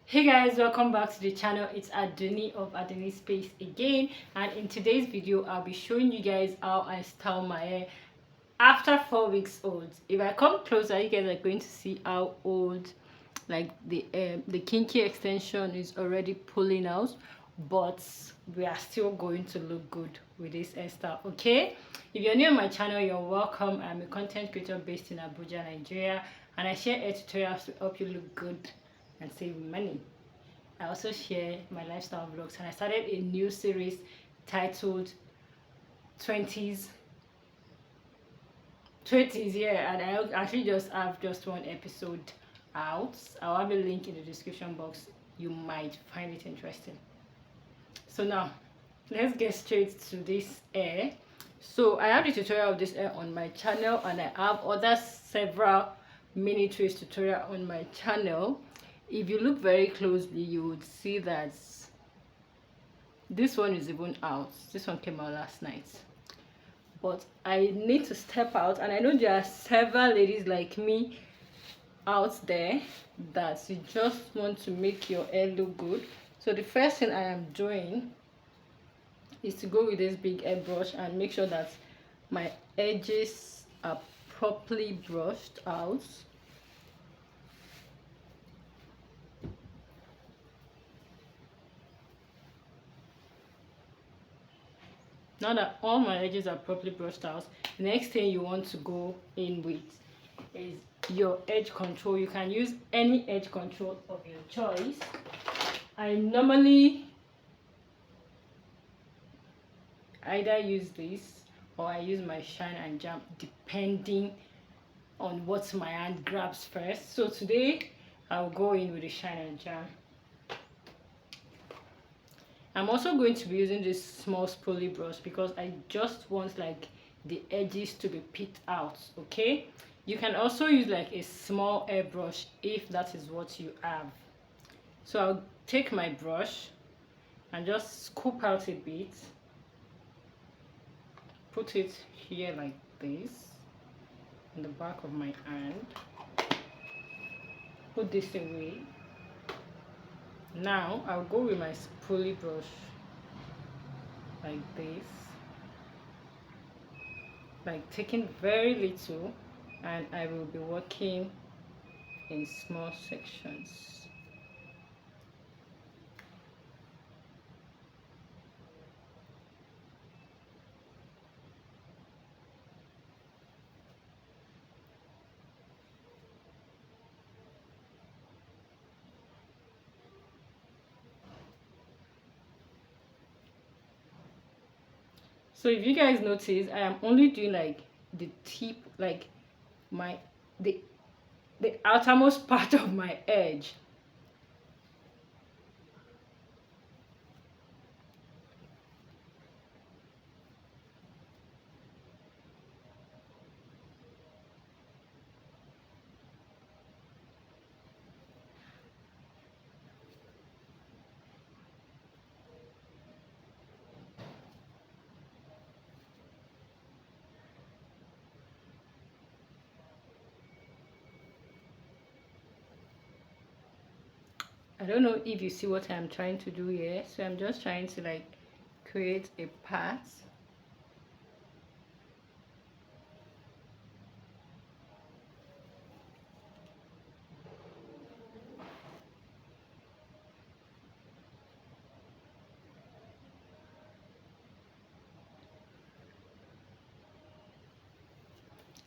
Hey guys, welcome back to the channel. It's Adunni of Adunni's Space again, and in today's video I'll be showing you guys how I style my hair after 4 weeks old. If I come closer, you guys are going to see how old, like the kinky extension is already pulling out, but we are still going to look good with this hairstyle. Okay, if you're new on my channel, you're welcome. I'm a content creator based in Abuja, Nigeria, and I share hair tutorials to help you look good and save money. I also share my lifestyle vlogs, and I started a new series titled 20s 20s, yeah, and I actually just have just one episode out. I'll have a link in the description box. You might find it interesting. So now let's get straight to this hair. So I have the tutorial of this hair on my channel, and I have other several mini twist tutorial on my channel. If you look very closely, you would see that this one is even out. This one came out last night, but I need to step out, and I know there are several ladies like me out there that you just want to make your hair look good. So the first thing I am doing is to go with this big hair brush and make sure that my edges are properly brushed out. Now that all my edges are properly brushed out, the next thing you want to go in with is your edge control. You can use any edge control of your choice. I normally either use this or I use my shine and jam, depending on what my hand grabs first. So today I'll go in with the shine and jam. I'm also going to be using this small spoolie brush because I just want like the edges to be picked out. Okay, you can also use like a small airbrush if that is what you have. So I'll take my brush and just scoop out a bit, put it here like this in the back of my hand, put this away. Now I'll go with my spoolie brush like this, like taking very little, and I will be working in small sections. So if you guys notice, I am only doing like the tip, like the outermost part of my edge. I don't know if you see what I'm trying to do here. So I'm just trying to like create a path.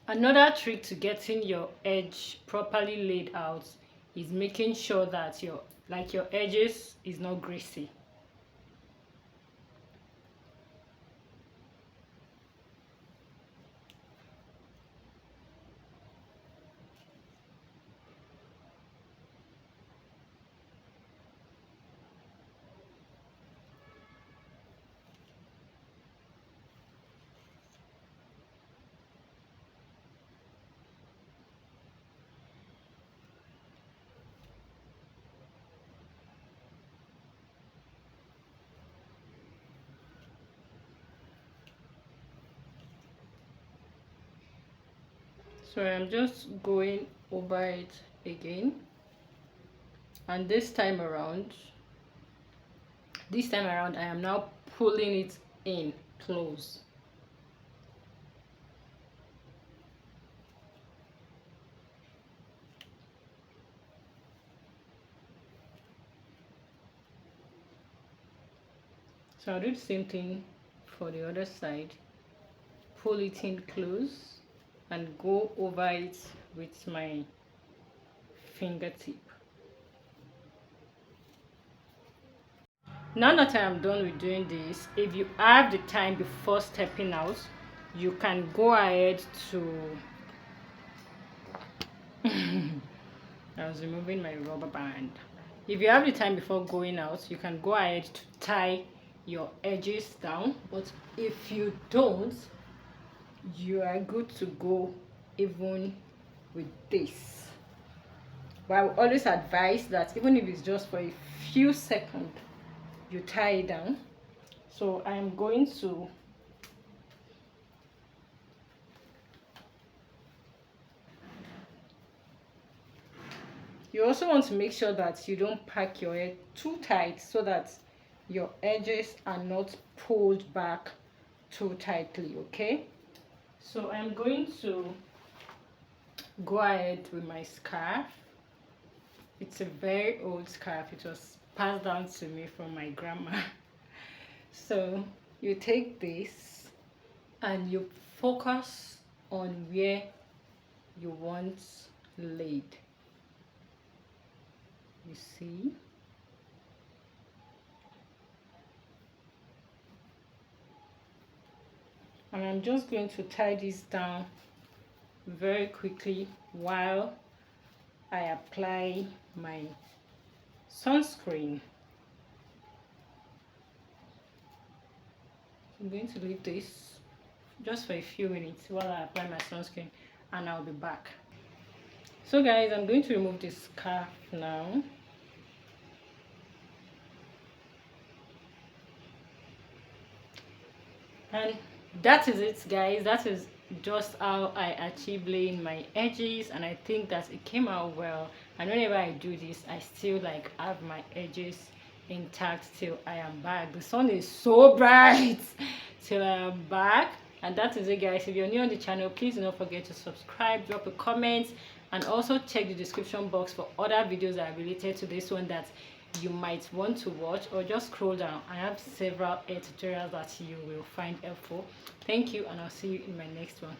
Another trick to getting your edge properly laid out is making sure that your edges is not greasy. So I'm just going over it again. And this time around I am now pulling it in close. So I'll do the same thing for the other side. Pull it in close and go over it with my fingertip. Now that I am done with doing this, if you have the time before stepping out, you can go ahead to I was removing my rubber band. If you have the time before going out, you can go ahead to tie your edges down, but if you don't, you are good to go even with this. But I will always advise that even if it's just for a few seconds, you tie it down. So I am going to you also want to make sure that you don't pack your hair too tight so that your edges are not pulled back too tightly. Okay, so I'm going to go ahead with my scarf. It's a very old scarf. It was passed down to me from my grandma. So you take this and you focus on where you want laid. You see? And I'm just going to tie this down very quickly while I apply my sunscreen. I'm going to leave this just for a few minutes while I apply my sunscreen, and I'll be back. So guys, I'm going to remove this scarf now. And that is it, guys. That is just how I achieve laying my edges, and I think that it came out well. And whenever I do this, I still like have my edges intact till I am back. The sun is so bright till I am back. And that is it, guys. If you're new on the channel, please do not forget to subscribe, drop a comment, and also check the description box for other videos that are related to this one that you might want to watch, or just scroll down. I have several hair tutorials that you will find helpful. Thank you, and I'll see you in my next one.